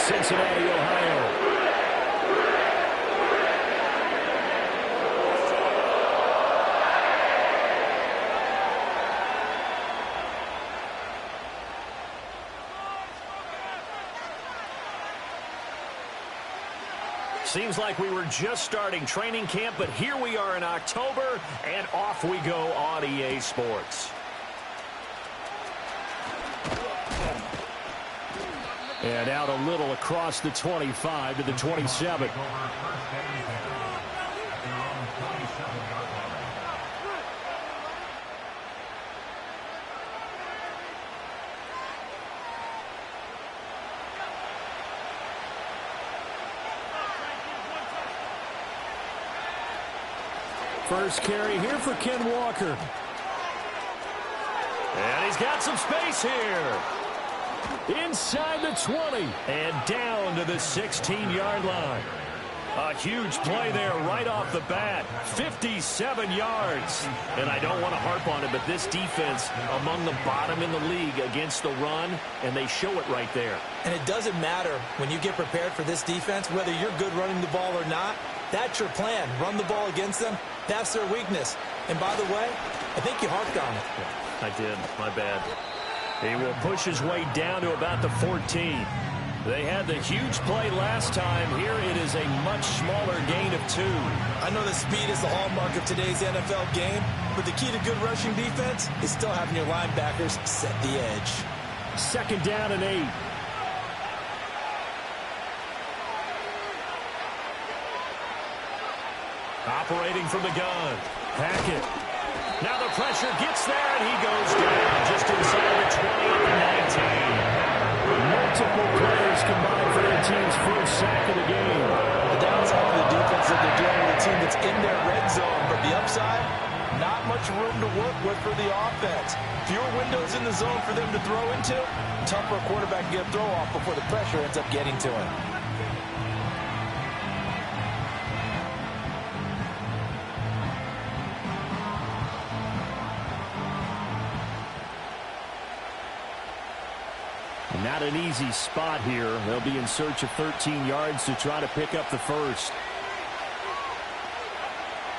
Cincinnati, Ohio. Seems like we were just starting training camp, but here we are in October, and off we go on EA Sports. And out a little across the 25 to the 27. First carry here for Ken Walker. And he's got some space here. Inside the 20 and down to the 16-yard line. A huge play there right off the bat. 57 yards. And I don't want to harp on it, but this defense among the bottom in the league against the run, and they show it right there. And it doesn't matter when you get prepared for this defense, whether you're good running the ball or not. That's your plan. Run the ball against them. That's their weakness. And by the way, I think you harped on it. Yeah, I did. My bad. He will push his way down to about the 14. They had the huge play last time. Here it is a much smaller gain of 2. I know that speed is the hallmark of today's NFL game, but the key to good rushing defense is still having your linebackers set the edge. Second down and 8. Operating from the gun. Hackett. Now the pressure gets there, and he goes down just inside the 20 at the 19. Multiple players combined for their team's first sack of the game. The downside for the defense is that they're dealing with a team that's in their red zone, but the upside, not much room to work with for the offense. Fewer windows in the zone for them to throw into. Tough for a quarterback to get a throw off before the pressure ends up getting to him. Not an easy spot here. They'll be in search of 13 yards to try to pick up the first.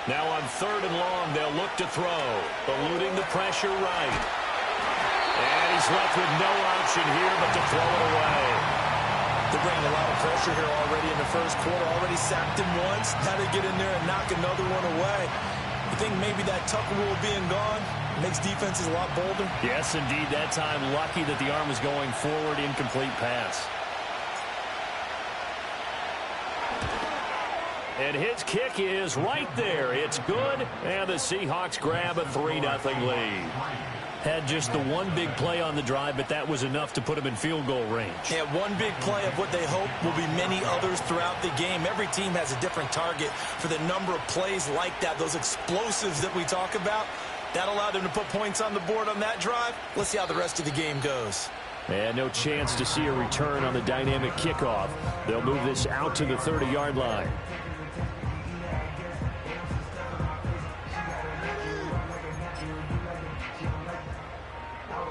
Now on 3rd and long, they'll look to throw. Eluding the pressure right. And he's left with no option here but to throw it away. They're bringing a lot of pressure here already in the first quarter. Already sacked him once. Now they get in there and knock another one away. You think maybe that Tucker rule being gone makes defenses a lot bolder? Yes, indeed. That time, lucky that the arm was going forward. Incomplete pass. And his kick is right there. It's good. And the Seahawks grab a 3-0 lead. Had just the one big play on the drive, but that was enough to put him in field goal range. Yeah, one big play of what they hope will be many others throughout the game. Every team has a different target for the number of plays like that, those explosives that we talk about. That allowed them to put points on the board on that drive. Let's see how the rest of the game goes. And no chance to see a return on the dynamic kickoff. They'll move this out to the 30-yard line.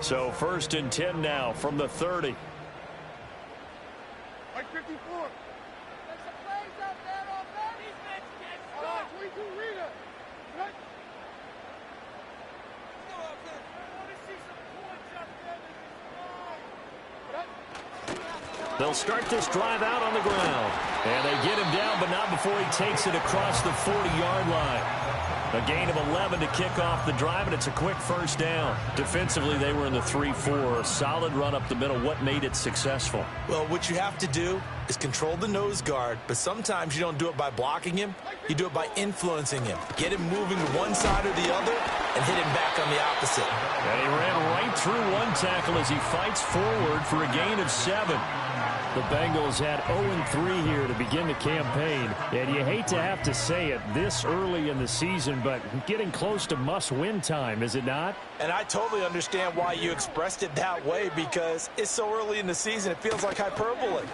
So 1st and 10 now from the 30. Like 54. There's some plays out there on that. Defense gets stopped. We do read it. Right. Go up there. I want to see some points out there. They'll start this drive out on the ground. And they get him down, but not before he takes it across the 40-yard line. A gain of 11 to kick off the drive, and it's a quick first down. Defensively, they were in the 3-4. A solid run up the middle. What made it successful? Well, what you have to do is control the nose guard, but sometimes you don't do it by blocking him. You do it by influencing him. Get him moving to one side or the other and hit him back on the opposite. And he ran right through one tackle as he fights forward for a gain of 7. The Bengals had 0-3 here to begin the campaign. And you hate to have to say it this early in the season, but getting close to must-win time, is it not? And I totally understand why you expressed it that way, because it's so early in the season, it feels like hyperbole.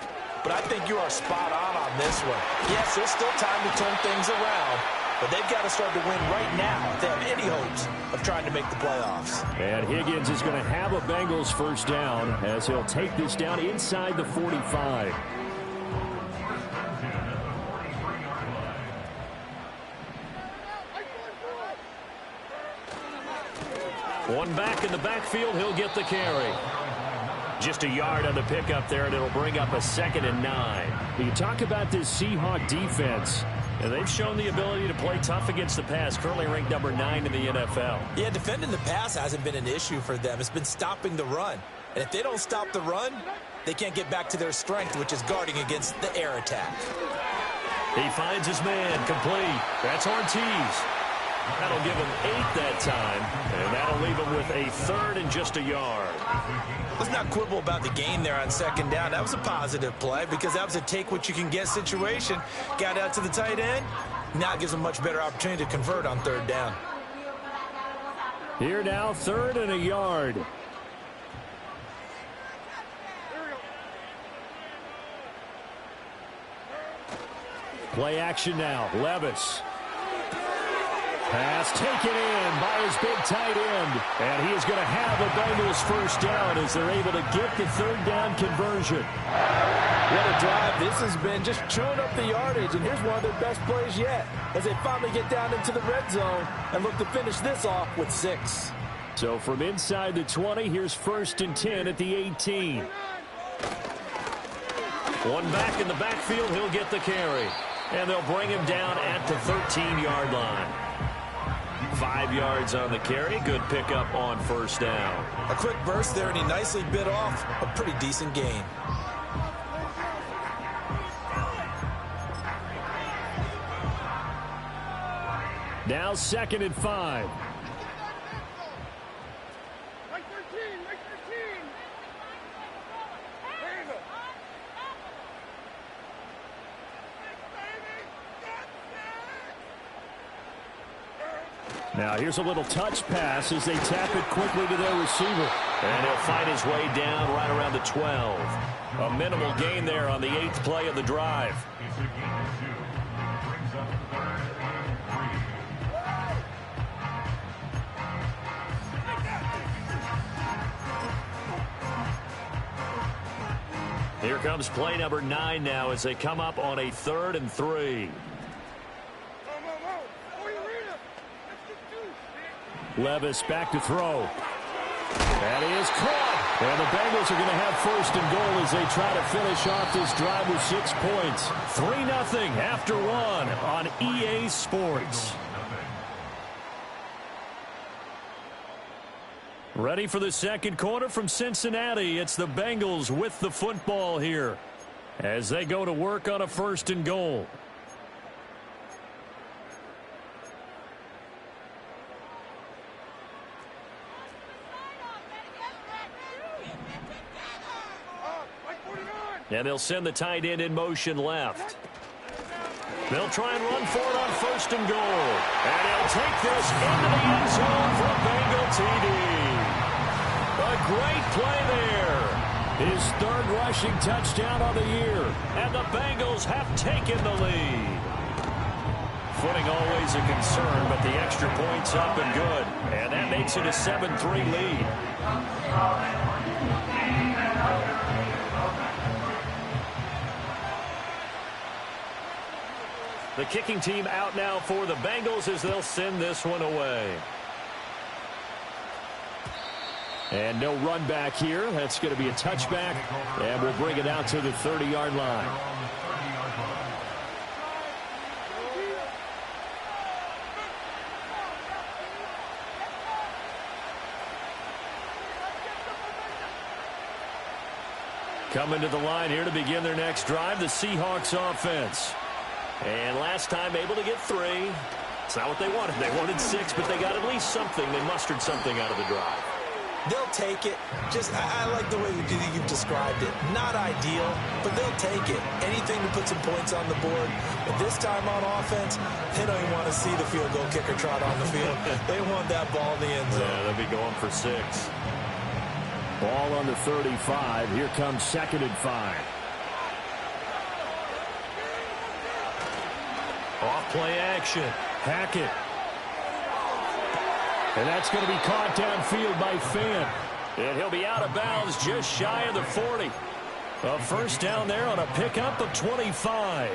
But I think you are spot on this one. Yes, there's still time to turn things around, but they've got to start to win right now if they have any hopes of trying to make the playoffs. And Higgins is going to have a Bengals first down as he'll take this down inside the 45. One back in the backfield. He'll get the carry. Just a yard on the pickup there, and it'll bring up a 2nd and 9. You talk about this Seahawk defense. And they've shown the ability to play tough against the pass, currently ranked number 9 in the NFL. Yeah, defending the pass hasn't been an issue for them. It's been stopping the run. And if they don't stop the run, they can't get back to their strength, which is guarding against the air attack. He finds his man, complete. That's Ortiz. That'll give him 8 that time, and that'll leave him with a 3rd and just a yard. Let's not quibble about the gain there on 2nd down. That was a positive play because that was a take-what-you-can-get situation. Got out to the tight end. Now it gives him a much better opportunity to convert on 3rd down. Here now, 3rd and a yard. Play action now. Levis. Pass taken in by his big tight end. And he is going to have a Bengals 1st down as they're able to get the 3rd down conversion. What a drive this has been, just chewing up the yardage. And here's one of their best plays yet as they finally get down into the red zone and look to finish this off with 6. So from inside the 20, here's 1st and 10 at the 18. One back in the backfield, he'll get the carry. And they'll bring him down at the 13-yard line. 5 yards on the carry. Good pickup on 1st down. A quick burst there, and he nicely bit off a pretty decent gain. Now 2nd and 5. Now here's a little touch pass as they tap it quickly to their receiver. And he'll find his way down right around the 12. A minimal gain there on the 8th play of the drive. Here comes play number 9 now as they come up on a 3rd and 3. Levis back to throw. And he is caught. And the Bengals are going to have 1st and goal as they try to finish off this drive with 6 points. 3-0 after 1 on EA Sports. Ready for the 2nd quarter from Cincinnati. It's the Bengals with the football here as they go to work on a 1st and goal. And they'll send the tight end in motion left. They'll try and run for it on 1st and goal. And he'll take this into the end zone for a Bengal TD. A great play there. His 3rd rushing touchdown of the year. And the Bengals have taken the lead. Footing always a concern, but the extra point's up and good. And that makes it a 7-3 lead. The kicking team out now for the Bengals as they'll send this one away. And no run back here. That's going to be a touchback. And we'll bring it out to the 30-yard line. Coming to the line here to begin their next drive, the Seahawks offense. And last time able to get 3. It's not what they wanted. They wanted 6, but they got at least something. They mustered something out of the drive. They'll take it. I like the way you've described it. Not ideal, but they'll take it. Anything to put some points on the board. But this time on offense, they don't even want to see the field goal kicker trot on the field. They want that ball in the end zone. Yeah, they'll be going for 6. Ball on the 35. Here comes 2nd and 5. Off play action. Hackett. And that's going to be caught downfield by Fant. And he'll be out of bounds just shy of the 40. A 1st down there on a pickup of 25.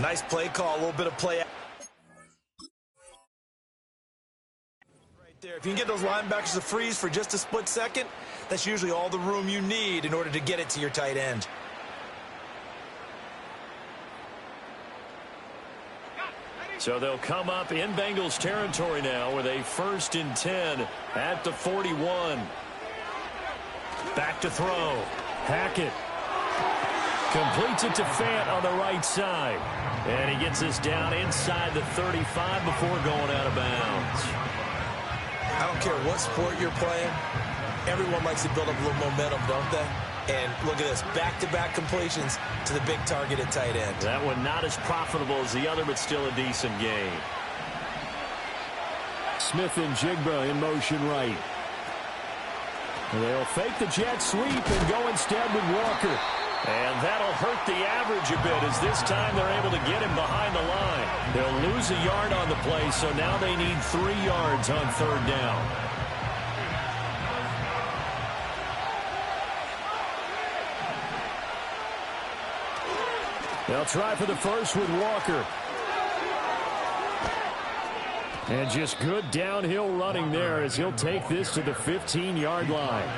Nice play call. A little bit of play. Right there. If you can get those linebackers to freeze for just a split second, that's usually all the room you need in order to get it to your tight end. So they'll come up in Bengals territory now with a 1st and 10 at the 41. Back to throw. Hackett completes it to Fant on the right side. And he gets us down inside the 35 before going out of bounds. I don't care what sport you're playing. Everyone likes to build up a little momentum, don't they? And look at this, back-to-back completions to the big target at tight end. That one not as profitable as the other, but still a decent gain. Smith and Jigba in motion right. They'll fake the jet sweep and go instead with Walker. And that'll hurt the average a bit, as this time they're able to get him behind the line. They'll lose a yard on the play, so now they need 3 yards on 3rd down. They'll try for the first with Walker. And just good downhill running there as he'll take this to the 15-yard line.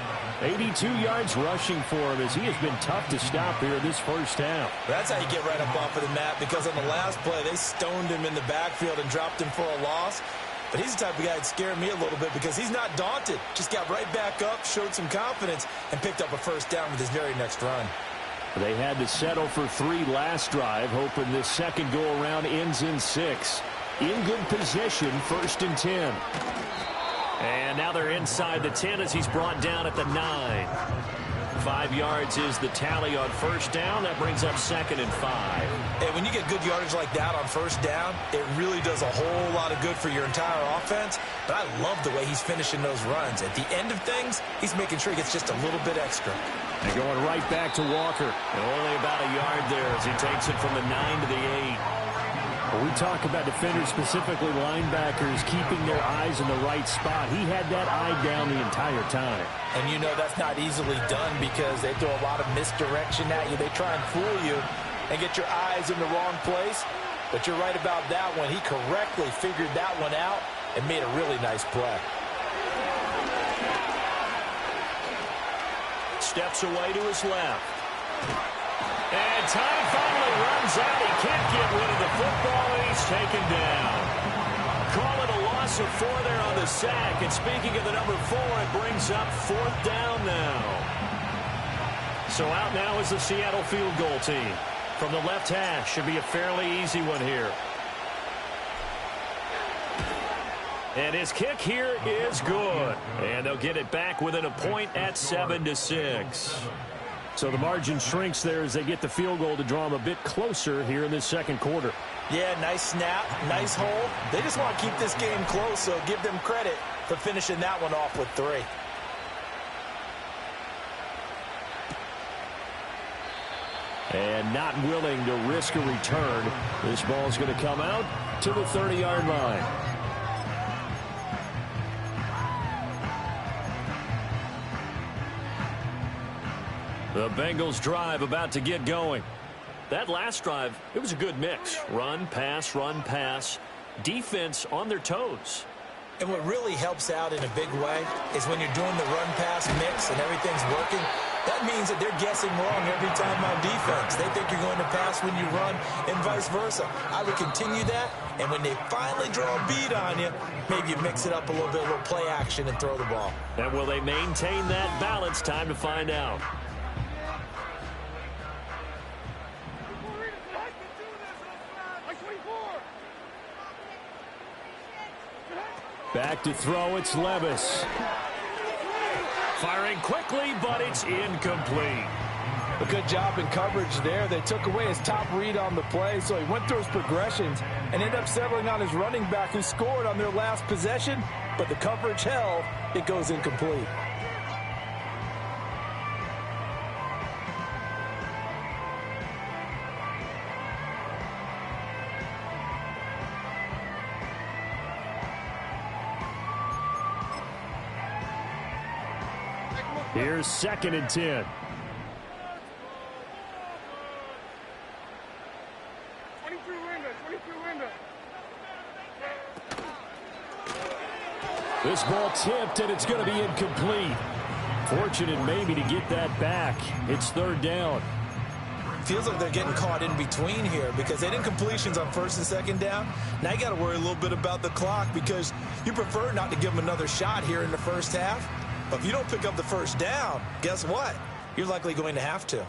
82 yards rushing for him as he has been tough to stop here this first half. That's how you get right up off of the mat, because on the last play, they stoned him in the backfield and dropped him for a loss. But he's the type of guy that scared me a little bit because he's not daunted. Just got right back up, showed some confidence, and picked up a 1st down with his very next run. They had to settle for 3 last drive, hoping this second go-around ends in 6. In good position, 1st and 10. And now they're inside the 10 as he's brought down at the 9. 5 yards is the tally on 1st down. That brings up 2nd and 5. And when you get good yardage like that on 1st down, it really does a whole lot of good for your entire offense. But I love the way he's finishing those runs. At the end of things, he's making sure he gets just a little bit extra. And going right back to Walker. And only about a yard there as he takes it from the 9 to the 8. When we talk about defenders, specifically linebackers, keeping their eyes in the right spot, he had that eye down the entire time. And you know that's not easily done because they throw a lot of misdirection at you. They try and fool you and get your eyes in the wrong place. But you're right about that one. He correctly figured that one out and made a really nice play. Steps away to his left. And time finally runs out. He can't get rid of the football, and he's taken down. Call it a loss of 4 there on the sack. And speaking of the number 4, it brings up 4th down now. So out now is the Seattle field goal team. From the left hash, should be a fairly easy one here. And his kick here is good. And they'll get it back within a point at 7-6. So the margin shrinks there as they get the field goal to draw them a bit closer here in this second quarter. Yeah, nice snap, nice hold. They just want to keep this game close, so give them credit for finishing that one off with 3. And not willing to risk a return. This ball's going to come out to the 30-yard line. The Bengals drive about to get going. That last drive, it was a good mix. Run, pass, defense on their toes. And what really helps out in a big way is when you're doing the run-pass mix and everything's working, that means that they're guessing wrong every time on defense. They think you're going to pass when you run and vice versa. I would continue that, and when they finally draw a bead on you, maybe you mix it up a little bit, a little play action, and throw the ball. And will they maintain that balance? Time to find out. Back to throw, it's Levis. Firing quickly, but it's incomplete. A good job in coverage there. They took away his top read on the play, so he went through his progressions and ended up settling on his running back who scored on their last possession, but the coverage held. It goes incomplete. Here's 2nd and 10. This ball tipped, and it's going to be incomplete. Fortunate maybe to get that back. It's third down. Feels like they're getting caught in between here because they didn't completions on first and second down. Now you got to worry a little bit about the clock because you prefer not to give them another shot here in the first half. But if you don't pick up the first down, guess what? You're likely going to have to. Like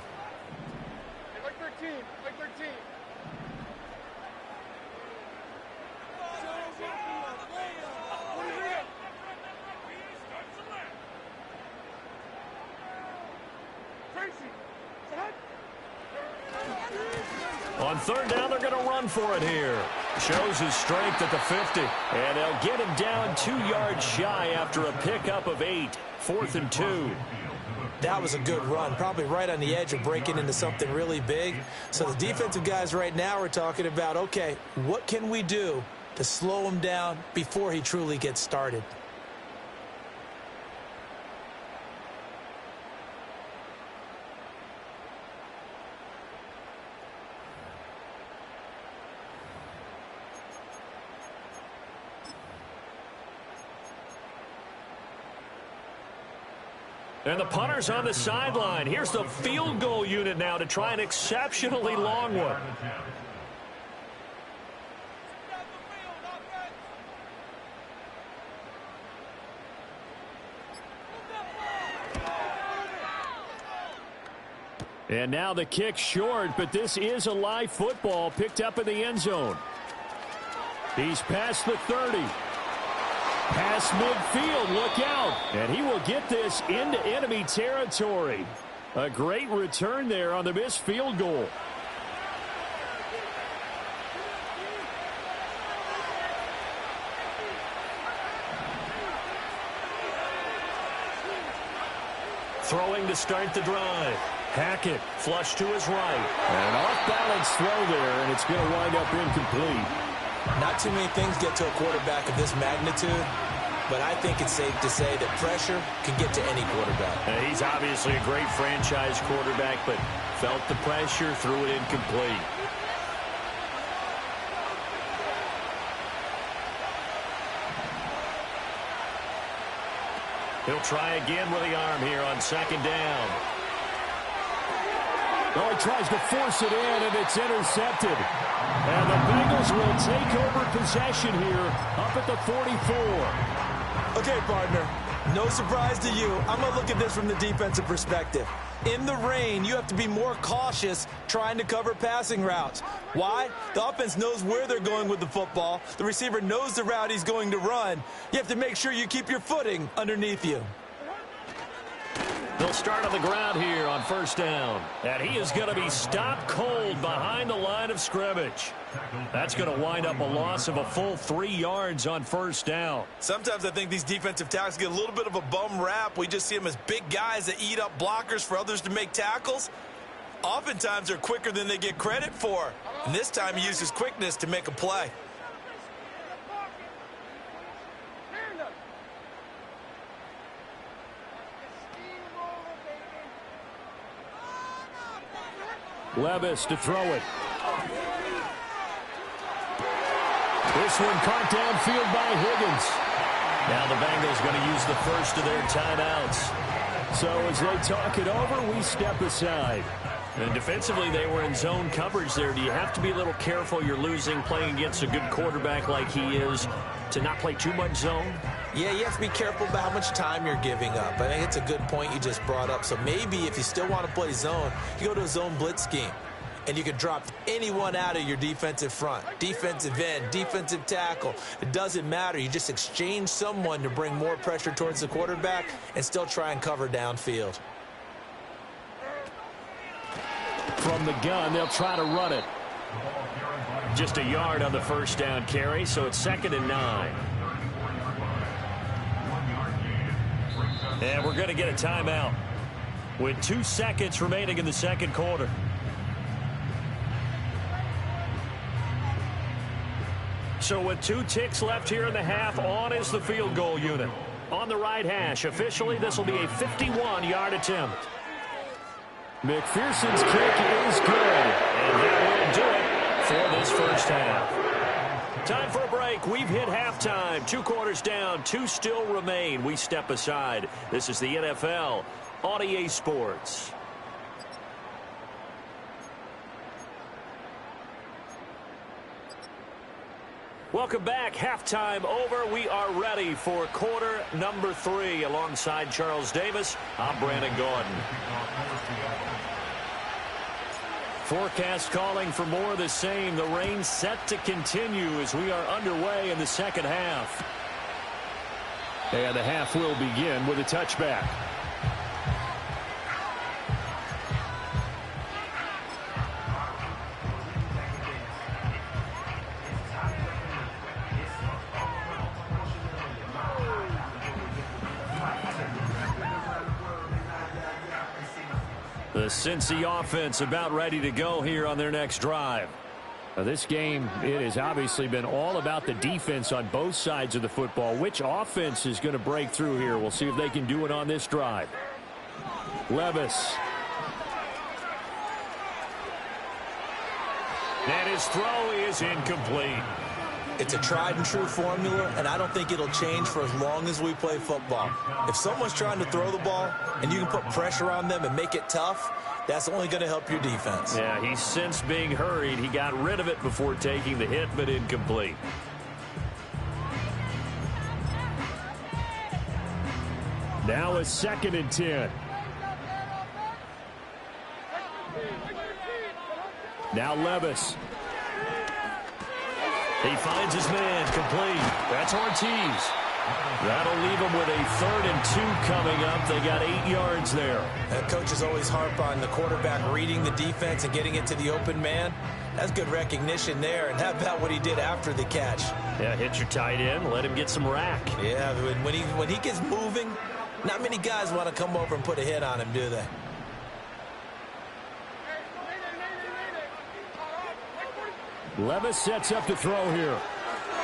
13. Like 13. On third down, they're going to run for it here. Shows his strength at the 50. And they'll get him down 2 yards shy after a pickup of 8. 4th and 2. That was a good run, probably right on the edge of breaking into something really big. So the defensive guys right now are talking about, okay, what can we do to slow him down before he truly gets started? And the punter's on the sideline. Here's the field goal unit now to try an exceptionally long one. And now the kick short, but this is a live football picked up in the end zone. He's past the 30. Past midfield, look out. And he will get this into enemy territory. A great return there on the missed field goal. Throwing to start the drive. Hackett flush to his right. An off-balance throw there, and it's going to wind up incomplete. Not too many things get to a quarterback of this magnitude, but I think it's safe to say that pressure can get to any quarterback. He's obviously a great franchise quarterback, but felt the pressure, threw it incomplete. He'll try again with the arm here on second down. Oh, he tries to force it in, and it's intercepted. And the Bengals will take over possession here up at the 44. Okay, partner, no surprise to you. I'm going to look at this from the defensive perspective. In the rain, you have to be more cautious trying to cover passing routes. Why? The offense knows where they're going with the football. The receiver knows the route he's going to run. You have to make sure you keep your footing underneath you. They'll start on the ground here on first down. And he is going to be stopped cold behind the line of scrimmage. That's going to wind up a loss of a full 3 yards on first down. Sometimes I think these defensive tackles get a little bit of a bum rap. We just see them as big guys that eat up blockers for others to make tackles. Oftentimes they're quicker than they get credit for. And this time he uses quickness to make a play. Levis to throw it. This one caught downfield by Higgins. Now the Bengals going to use the first of their timeouts. So as they talk it over, we step aside. And defensively, they were in zone coverage there. Do you have to be a little careful? You're losing playing against a good quarterback like he is to not play too much zone? Yeah, you have to be careful about how much time you're giving up. I think it's a good point you just brought up. So maybe if you still want to play zone, you go to a zone blitz scheme. And you can drop anyone out of your defensive front. Defensive end, defensive tackle. It doesn't matter. You just exchange someone to bring more pressure towards the quarterback and still try and cover downfield. From the gun, they'll try to run it. Just a yard on the first down carry, so it's 2nd and 9. And we're going to get a timeout with 2 seconds remaining in the second quarter. So with 2 ticks left here in the half, on is the field goal unit. On the right hash, officially this will be a 51-yard attempt. McPherson's kick is good, and that will do it for this first half. Time for a break. We've hit halftime. halftime. 2 quarters down, 2 still remain. We step aside. This is the NFL on EA Sports. Welcome back. Halftime over. We are ready for quarter number 3. Alongside Charles Davis, I'm Brandon Gaudin. Forecast calling for more of the same. The rain set to continue as we are underway in the second half. And the half will begin with a touchback. The Cincy offense about ready to go here on their next drive. Now this game, it has obviously been all about the defense on both sides of the football. Which offense is going to break through here? We'll see if they can do it on this drive. Levis. And his throw is incomplete. It's a tried-and-true formula, and I don't think it'll change for as long as we play football. If someone's trying to throw the ball and you can put pressure on them and make it tough, that's only going to help your defense. Yeah, he's sensed being hurried. He got rid of it before taking the hit, but incomplete. Now a 2nd and 10. Now Levis. He finds his man, complete. That's Ortiz. That'll leave him with a 3rd and 2 coming up. They got 8 yards there. Coaches always harp on the quarterback reading the defense and getting it to the open man. That's good recognition there. And how about what he did after the catch? Yeah, hit your tight end, let him get some rack. Yeah, when he gets moving, not many guys want to come over and put a hit on him, do they? Levis sets up to throw here.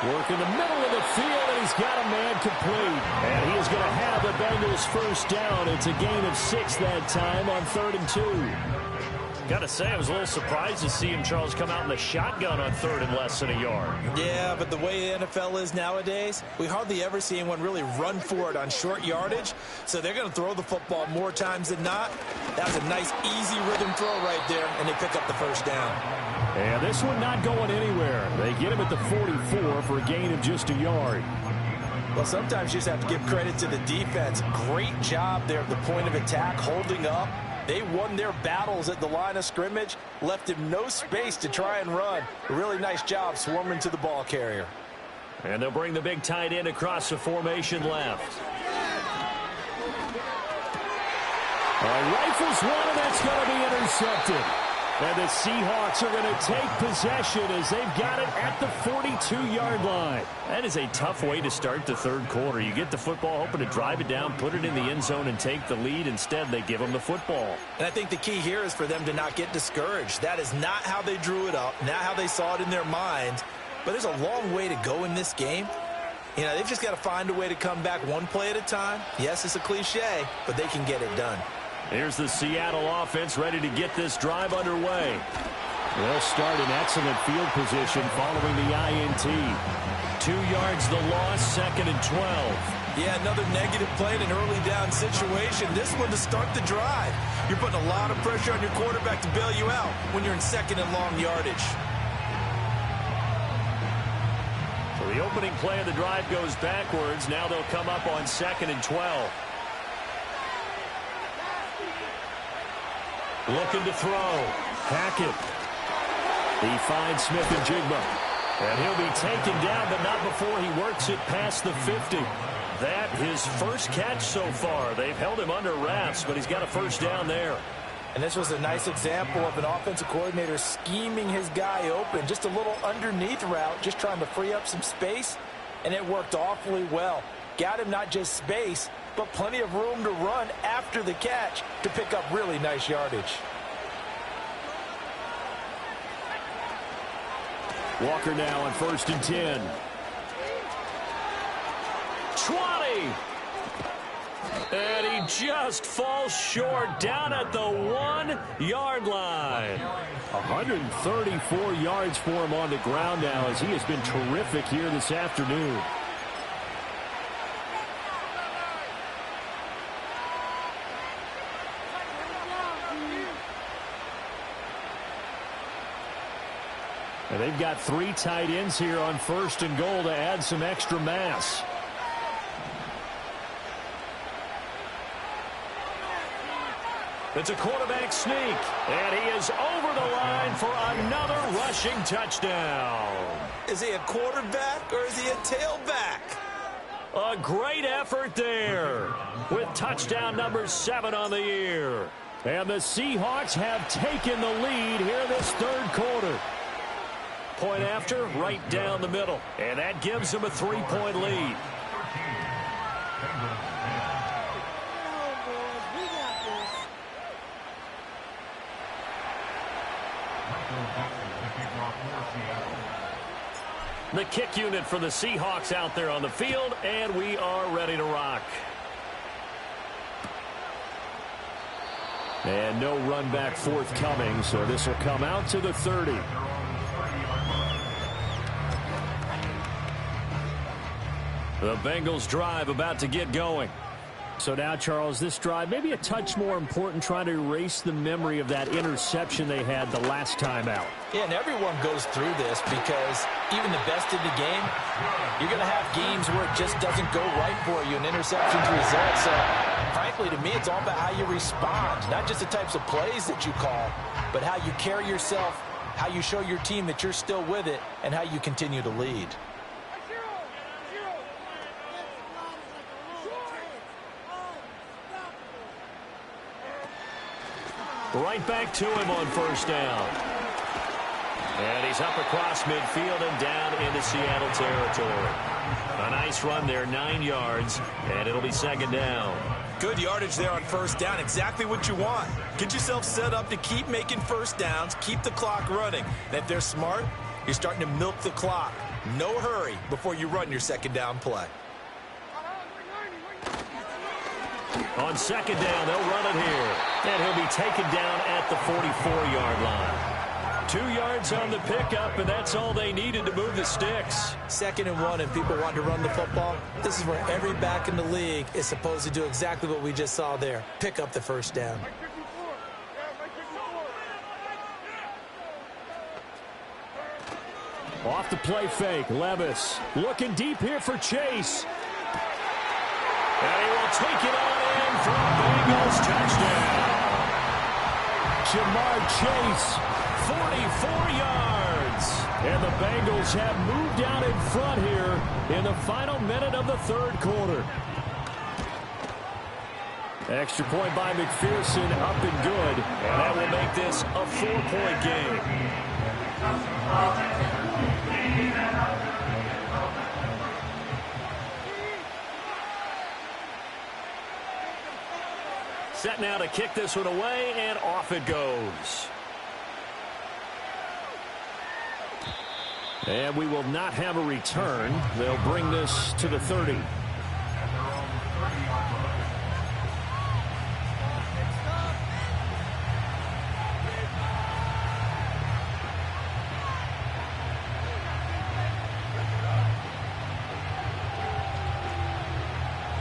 Work in the middle of the field, and he's got a man complete. And he is going to have the Bengals first down. It's a gain of 6 that time on 3rd and 2. Got to say, I was a little surprised to see him, Charles, come out in the shotgun on 3rd and less than a yard. Yeah, but the way the NFL is nowadays, we hardly ever see anyone really run for it on short yardage. So they're going to throw the football more times than not. That was a nice, easy rhythm throw right there, and they pick up the first down. And this one not going anywhere. They get him at the 44 for a gain of just a yard. Well, sometimes you just have to give credit to the defense. Great job there at the point of attack, holding up. They won their battles at the line of scrimmage, left him no space to try and run. A really nice job swarming to the ball carrier. And they'll bring the big tight end across the formation left. Rifles one, and that's going to be intercepted. And the Seahawks are going to take possession as they've got it at the 42-yard line. That is a tough way to start the 3rd quarter. You get the football, hoping to drive it down, put it in the end zone, and take the lead. Instead, they give them the football. And I think the key here is for them to not get discouraged. That is not how they drew it up, not how they saw it in their mind. But there's a long way to go in this game. You know, they've just got to find a way to come back one play at a time. Yes, it's a cliche, but they can get it done. Here's the Seattle offense ready to get this drive underway. They'll start in excellent field position following the INT. 2 yards the loss, 2nd and 12. Yeah, another negative play in an early down situation. This one to start the drive. You're putting a lot of pressure on your quarterback to bail you out when you're in 2nd and long yardage. So the opening play of the drive goes backwards. Now they'll come up on 2nd and 12. Looking to throw. Hackett. He finds Smith and Jigba. And he'll be taken down, but not before he works it past the 50. That his first catch so far. They've held him under wraps, but he's got a first down there. And this was a nice example of an offensive coordinator scheming his guy open. Just a little underneath route, just trying to free up some space, and it worked awfully well. Got him not just space, but plenty of room to run after the catch to pick up really nice yardage. Walker now on 1st and 10. 20! And he just falls short down at the 1-yard line. 134 yards for him on the ground now as he has been terrific here this afternoon. And they've got 3 tight ends here on 1st and goal to add some extra mass. It's a quarterback sneak, and he is over the line for another rushing touchdown. Is he a quarterback or is he a tailback? A great effort there with touchdown number 7 on the year. And the Seahawks have taken the lead here this 3rd quarter. Point after, right down the middle. And that gives them a 3-point lead. The kick unit for the Seahawks out there on the field, and we are ready to rock. And no run back forthcoming, so this will come out to the 30. The Bengals drive about to get going. So now, Charles, this drive maybe a touch more important, trying to erase the memory of that interception they had the last time out. Yeah, and everyone goes through this because even the best in the game, you're going to have games where it just doesn't go right for you and interceptions result. So, frankly, to me, it's all about how you respond, not just the types of plays that you call, but how you carry yourself, how you show your team that you're still with it, and how you continue to lead. Right back to him on 1st down. And he's up across midfield and down into Seattle territory. A nice run there, 9 yards, and it'll be 2nd down. Good yardage there on 1st down, exactly what you want. Get yourself set up to keep making 1st downs, keep the clock running. And if they're smart, you're starting to milk the clock. No hurry before you run your 2nd down play. On 2nd down, they'll run it here. And he'll be taken down at the 44-yard line. 2 yards on the pickup, and that's all they needed to move the sticks. 2nd and 1, and people want to run the football. This is where every back in the league is supposed to do exactly what we just saw there. Pick up the 1st down. Off the play fake, Levis looking deep here for Chase. And he will take it on in for a Bengals touchdown. Jamar Chase, 44 yards. And the Bengals have moved out in front here in the final minute of the 3rd quarter. Extra point by McPherson, up and good. And that will make this a 4-point game. Set now to kick this one away, and off it goes. And we will not have a return. They'll bring this to the 30.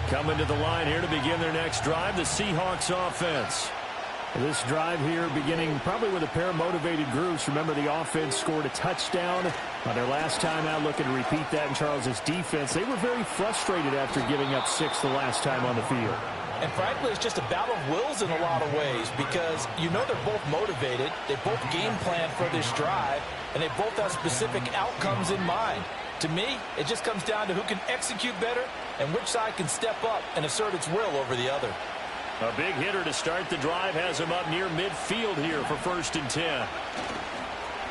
Coming to the line here to begin their next drive, the Seahawks offense. This drive here beginning probably with a pair of motivated groups. Remember, the offense scored a touchdown on their last time out. Looking to repeat that in Charles's defense. They were very frustrated after giving up 6 the last time on the field. And frankly, it's just a battle of wills in a lot of ways because you know they're both motivated. They both game plan for this drive, and they both have specific outcomes in mind. To me, it just comes down to who can execute better and which side can step up and assert its will over the other. A big hitter to start the drive has him up near midfield here for 1st and 10.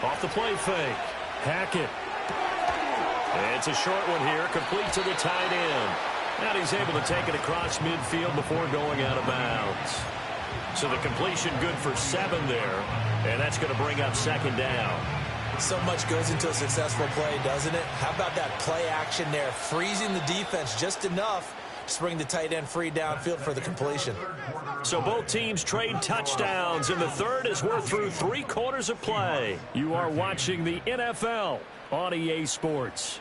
Off the play fake. Hackett. It's a short one here, complete to the tight end. And he's able to take it across midfield before going out of bounds. So the completion good for 7 there, and that's going to bring up 2nd down. So much goes into a successful play, doesn't it? How about that play action there, freezing the defense just enough to bring the tight end free downfield for the completion. So both teams trade touchdowns, and the 3rd as we're through 3 quarters of play. You are watching the NFL on EA Sports.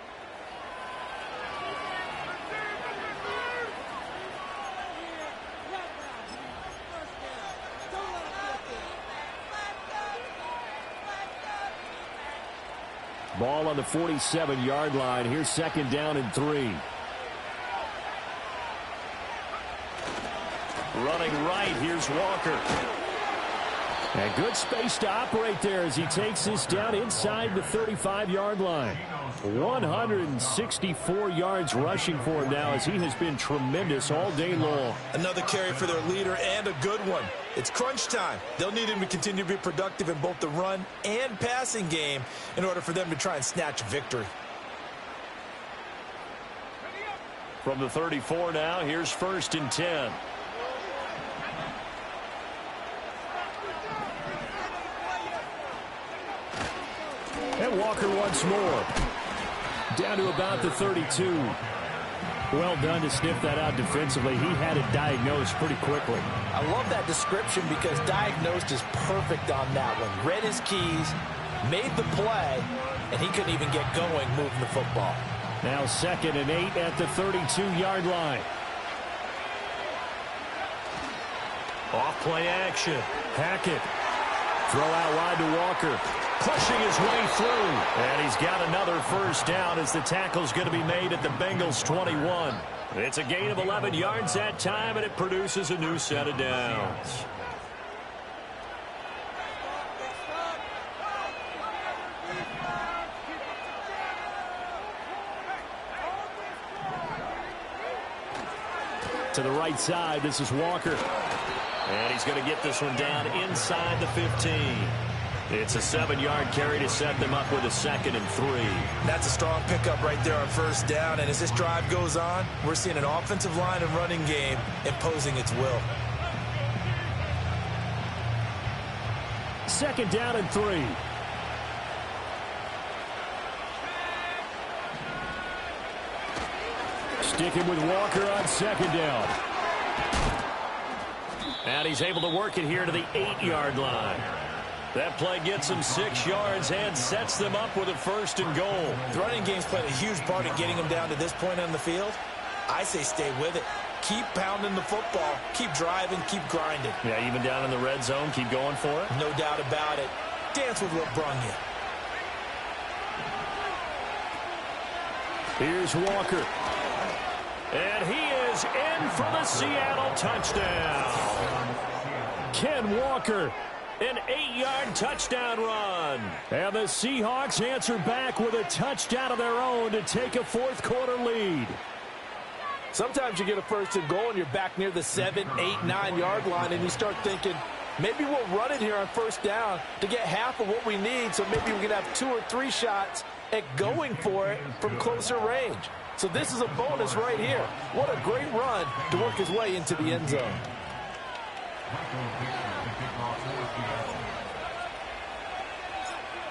Ball on the 47-yard line. Here's 2nd down and 3. Running right, here's Walker. And good space to operate there as he takes this down inside the 35-yard line. 164 yards rushing for him now as he has been tremendous all day long. Another carry for their leader and a good one. It's crunch time. They'll need him to continue to be productive in both the run and passing game in order for them to try and snatch a victory. From the 34 now, here's 1st and 10. And Walker once more. Down to about the 32. Well done to sniff that out defensively. He had it diagnosed pretty quickly. I love that description because diagnosed is perfect on that one. Read his keys, made the play, and he couldn't even get going moving the football. Now 2nd and 8 at the 32-yard line. Off-play action. Hackett. Throw out wide to Walker. Pushing his way through. And he's got another 1st down as the tackle's going to be made at the Bengals 21. It's a gain of 11 yards that time, and it produces a new set of downs. To the right side, this is Walker. And he's going to get this one down inside the 15. It's a 7-yard carry to set them up with a 2nd and 3. That's a strong pickup right there on 1st down. And as this drive goes on, we're seeing an offensive line and running game imposing its will. 2nd down and 3. Sticking with Walker on 2nd down. And he's able to work it here to the 8-yard line. That play gets him 6 yards and sets them up with a 1st and goal. The running game's played a huge part in getting them down to this point on the field. I say stay with it. Keep pounding the football. Keep driving. Keep grinding. Yeah, even down in the red zone, keep going for it. No doubt about it. Dance with what brung you. Here's Walker. And he is in for the Seattle touchdown. Ken Walker, an 8-yard touchdown run. And the Seahawks answer back with a touchdown of their own to take a 4th quarter lead. Sometimes you get a 1st and goal and you're back near the 7, 8, 9-yard line and you start thinking, maybe we'll run it here on 1st down to get half of what we need, so maybe we can have 2 or 3 shots at going for it from closer range. So this is a bonus right here. What a great run to work his way into the end zone.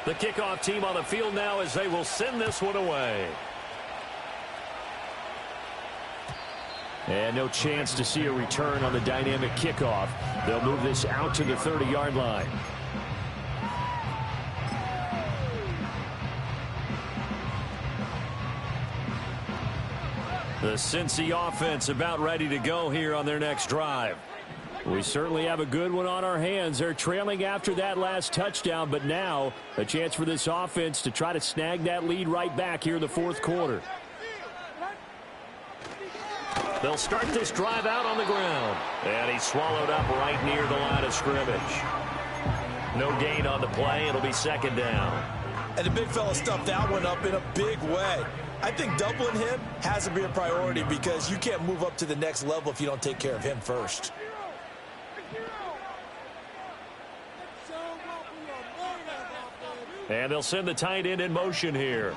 The kickoff team on the field now as they will send this one away. And no chance to see a return on the dynamic kickoff. They'll move this out to the 30-yard line. The Cincy offense about ready to go here on their next drive. We certainly have a good one on our hands. They're trailing after that last touchdown, but now a chance for this offense to try to snag that lead right back here in the 4th quarter. They'll start this drive out on the ground. And he's swallowed up right near the line of scrimmage. No gain on the play. It'll be 2nd down. And the big fella stuffed that one up in a big way. I think doubling him has to be a priority because you can't move up to the next level if you don't take care of him first. And they'll send the tight end in motion here.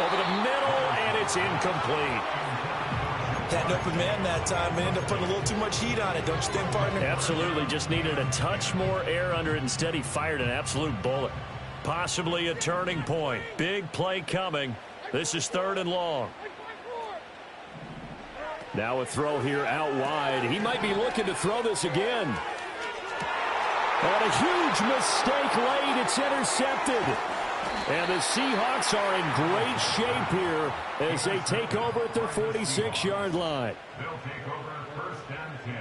Over the middle, and it's incomplete. Had an open man that time and ended up putting a little too much heat on it, don't you think, partner? Absolutely. Just needed a touch more air under it. Instead, he fired an absolute bullet. Possibly a turning point. Big play coming. This is 3rd and long. Now a throw here out wide. He might be looking to throw this again. And a huge mistake late. It's intercepted. And the Seahawks are in great shape here as they take over at their 46-yard line. They'll take over 1st and 10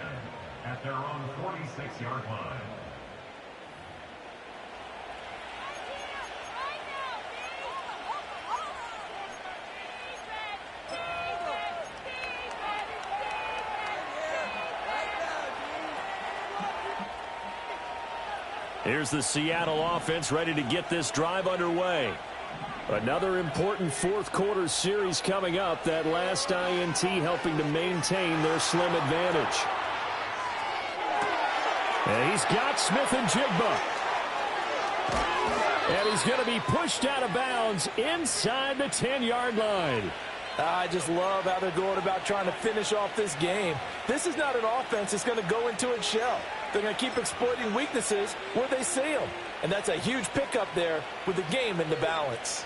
at their own 46-yard line. Here's the Seattle offense ready to get this drive underway. Another important fourth quarter series coming up. That last INT helping to maintain their slim advantage. And he's got Smith and Jigba. And he's going to be pushed out of bounds inside the 10-yard line. I just love how they're going about trying to finish off this game. This is not an offense that's going to go into its shell. They're going to keep exploiting weaknesses where they see them. And that's a huge pickup there with the game in the balance.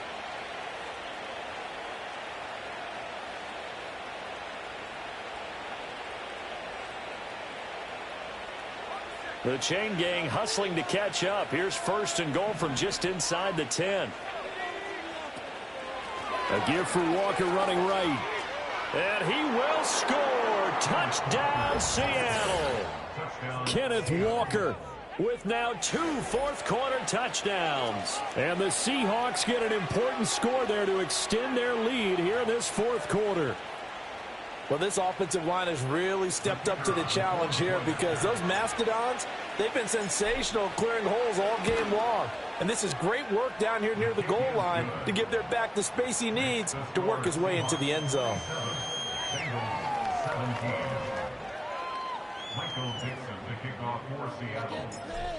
The chain gang hustling to catch up. Here's first and goal from just inside the 10. A give for Walker running right. And he will score. Touchdown, Seattle. Kenneth Walker with now 2 fourth-quarter touchdowns. And the Seahawks get an important score there to extend their lead here in this fourth quarter. Well, this offensive line has really stepped up to the challenge here because those Mastodons, they've been sensational clearing holes all game long. And this is great work down here near the goal line to give their back the space he needs to work his way into the end zone.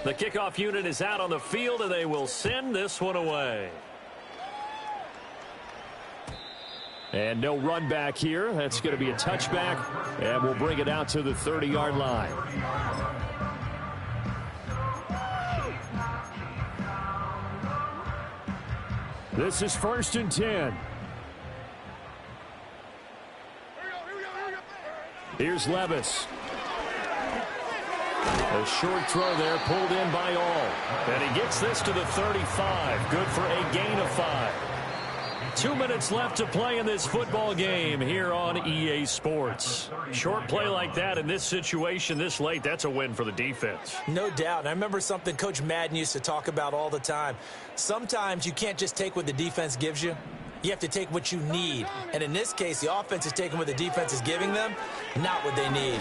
The kickoff unit is out on the field, and they will send this one away. And no run back here. That's going to be a touchback, and we'll bring it out to the 30-yard line. This is first and 10. Here's Levis. A short throw there pulled in by All. And he gets this to the 35. Good for a gain of 5. 2 minutes left to play in this football game here on EA Sports. Short play like that in this situation this late, that's a win for the defense. No doubt. I remember something Coach Madden used to talk about all the time. Sometimes you can't just take what the defense gives you. You have to take what you need. And in this case, the offense is taking what the defense is giving them, not what they need.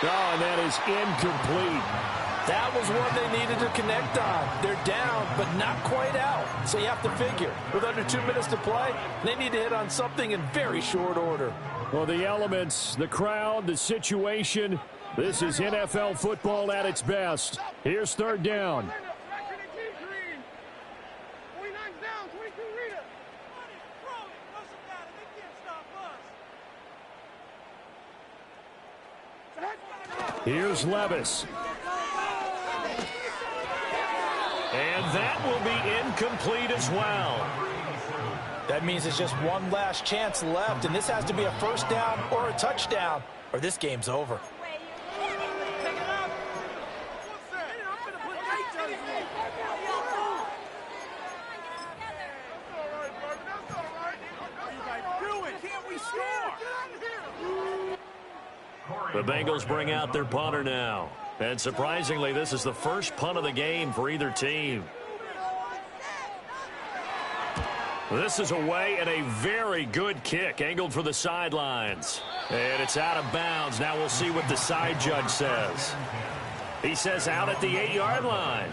Oh, and that is incomplete. That was one they needed to connect on. They're down, but not quite out. So you have to figure, with under 2 minutes to play, they need to hit on something in very short order. Well, the elements, the crowd, the situation, this is NFL football at its best. Here's third down. Here's Levis. And that will be incomplete as well. That means it's just one last chance left, and this has to be a first down or a touchdown, or this game's over. The Bengals bring out their punter now. And surprisingly, this is the first punt of the game for either team. This is away and a very good kick, angled for the sidelines. And it's out of bounds. Now we'll see what the side judge says. He says out at the 8-yard line.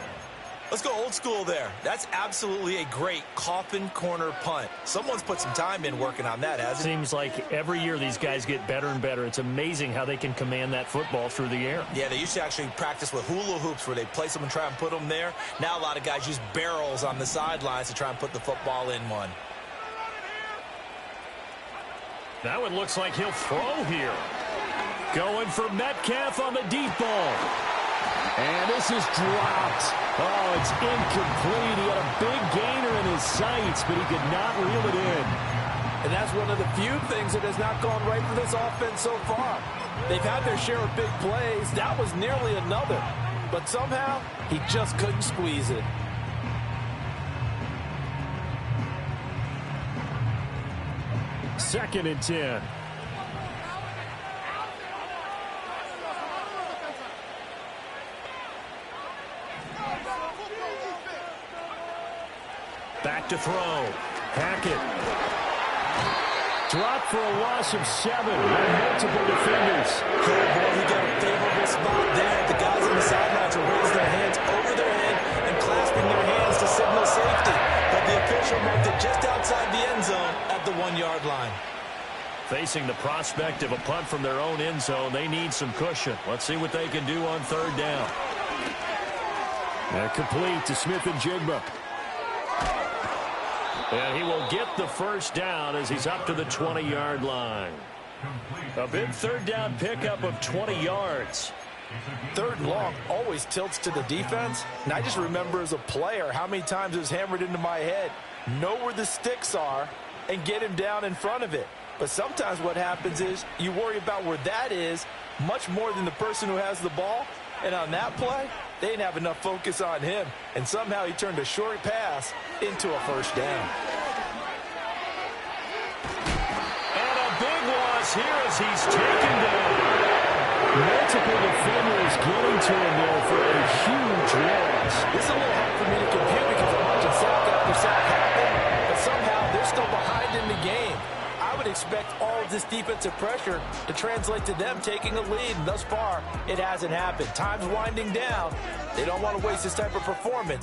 Let's go old school there. That's absolutely a great coffin corner punt. Someone's put some time in working on that, hasn't it? Seems like every year these guys get better and better. It's amazing how they can command that football through the air. Yeah, they used to actually practice with hula hoops where they place them and try and put them there. Now a lot of guys use barrels on the sidelines to try and put the football in one. That one looks like he'll throw here. Going for Metcalf on the deep ball. And this is dropped. Oh, it's incomplete. He had a big gainer in his sights, but he could not reel it in. And that's one of the few things that has not gone right for this offense so far. They've had their share of big plays. That was nearly another. But somehow, he just couldn't squeeze it. Second and 10. Back to throw. Hackett. Dropped for a loss of 7. And multiple defenders. Oh, boy, he got a favorable spot there. The guys in the sideline. Facing the prospect of a punt from their own end zone, they need some cushion. Let's see what they can do on third down. And complete to Smith-Njigba. And he will get the first down as he's up to the 20-yard line. A big third down pickup of 20 yards. Third and long always tilts to the defense. And I just remember as a player how many times it was hammered into my head. Know where the sticks are and get him down in front of it. But sometimes what happens is you worry about where that is much more than the person who has the ball. And on that play, they didn't have enough focus on him. And somehow he turned a short pass into a first down. And a big loss here as he's taken down. Multiple defenders getting to him there for a huge loss. This is a little hard for me to compute because I'm watching sack after sack happen. But somehow they're still behind in the game. I would expect all of this defensive pressure to translate to them taking a lead. And thus far, it hasn't happened. Time's winding down. They don't want to waste this type of performance.